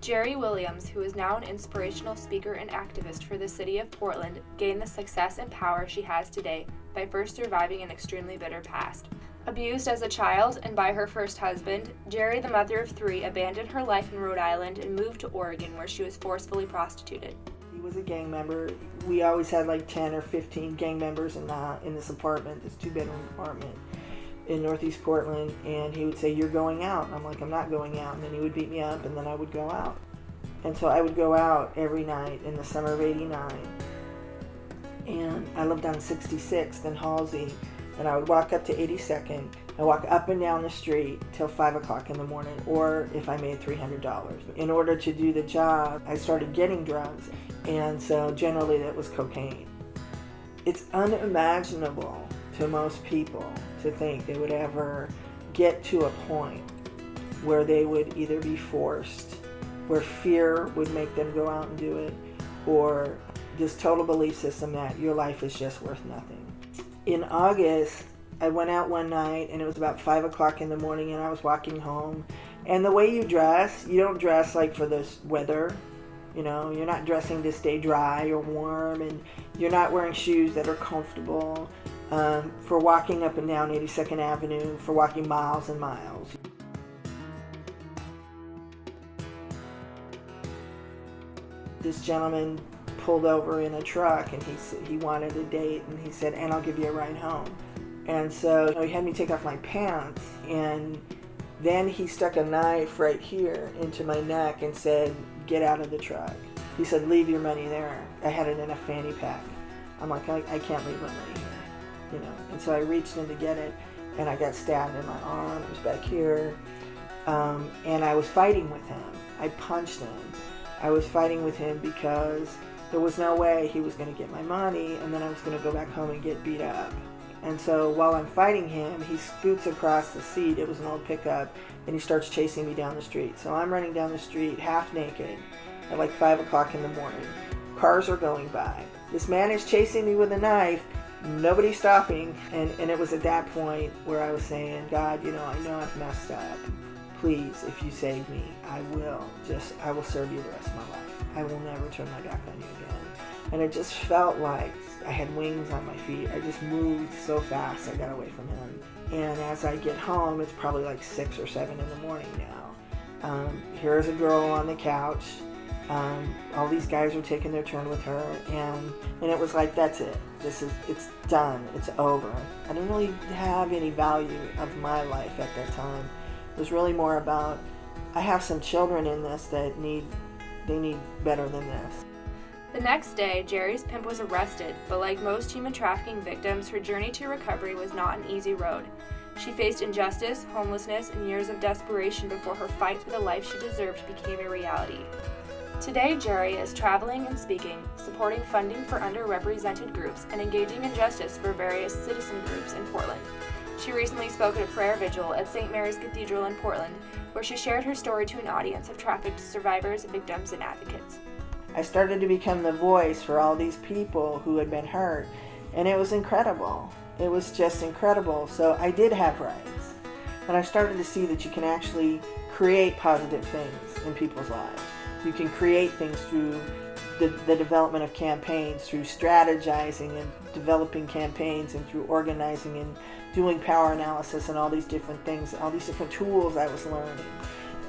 Jeri Williams, who is now an inspirational speaker and activist for the city of Portland, gained the success and power she has today by first surviving an extremely bitter past. Abused as a child and by her first husband, Jeri, the mother of 3, abandoned her life in Rhode Island and moved to Oregon, where she was forcefully prostituted. He was a gang member. We always had like 10 or 15 gang members in this apartment, this 2-bedroom apartment in Northeast Portland, and he would say, "You're going out." I'm like, "I'm not going out." And then he would beat me up, and then I would go out. And so I would go out every night in the summer of '89. And I lived on 66th and Halsey, and I would walk up to 82nd. I walk up and down the street till 5 o'clock in the morning, or if I made $300. In order to do the job, I started getting drugs, and so generally that was cocaine. It's unimaginable to most people to think they would ever get to a point where they would either be forced, where fear would make them go out and do it, or this total belief system that your life is just worth nothing. In August, I went out one night and it was about 5 o'clock in the morning and I was walking home. And the way you dress, you don't dress like for this weather. You know, you're not dressing to stay dry or warm, and you're not wearing shoes that are comfortable for walking up and down 82nd Avenue, for walking miles and miles. This gentleman pulled over in a truck and he wanted a date, and he said, "And I'll give you a ride home." And so he had me take off my pants, and then he stuck a knife right here into my neck and said, "Get out of the truck." He said, "Leave your money there." I had it in a fanny pack. I'm like, I can't leave my money here, you know. And so I reached in to get it, and I got stabbed in my arm. It was back here, and I was fighting with him. I punched him. I was fighting with him because there was no way he was going to get my money, and then I was going to go back home and get beat up. And so while I'm fighting him, he scoots across the seat. It was an old pickup, and he starts chasing me down the street. So I'm running down the street half naked at like 5 o'clock in the morning. Cars are going by. This man is chasing me with a knife, nobody stopping. And it was at that point where I was saying, "God, you know, I know I've messed up. Please, if you save me, I will serve you the rest of my life. I will never turn my back on you again." And it just felt like I had wings on my feet. I just moved so fast I got away from him. And as I get home, it's probably like 6 or 7 in the morning now. Here's a girl on the couch. All these guys are taking their turn with her, and it was like, that's it. It's done. It's over. I didn't really have any value of my life at that time. It was really more about, I have some children in this that need better than this. The next day, Jeri's pimp was arrested, but like most human trafficking victims, her journey to recovery was not an easy road. She faced injustice, homelessness, and years of desperation before her fight for the life she deserved became a reality. Today, Jeri is traveling and speaking, supporting funding for underrepresented groups, and engaging in justice for various citizen groups in Portland. She recently spoke at a prayer vigil at St. Mary's Cathedral in Portland, where she shared her story to an audience of trafficked survivors, victims, and advocates. I started to become the voice for all these people who had been hurt, and it was incredible. It was just incredible. So I did have rights, and I started to see that you can actually create positive things in people's lives. You can create things through the development of campaigns, through strategizing and developing campaigns, and through organizing and doing power analysis and all these different things, all these different tools I was learning.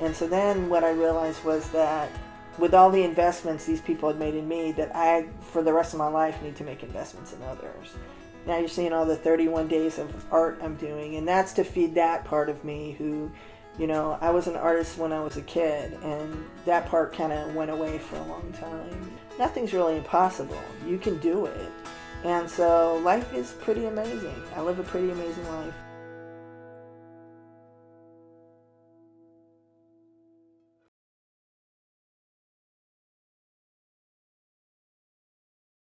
And so then what I realized was that with all the investments these people had made in me, that I, for the rest of my life, need to make investments in others. Now you're seeing all the 31 days of art I'm doing, and that's to feed that part of me who, you know, I was an artist when I was a kid, and that part kind of went away for a long time. Nothing's really impossible. You can do it. And so life is pretty amazing. I live a pretty amazing life.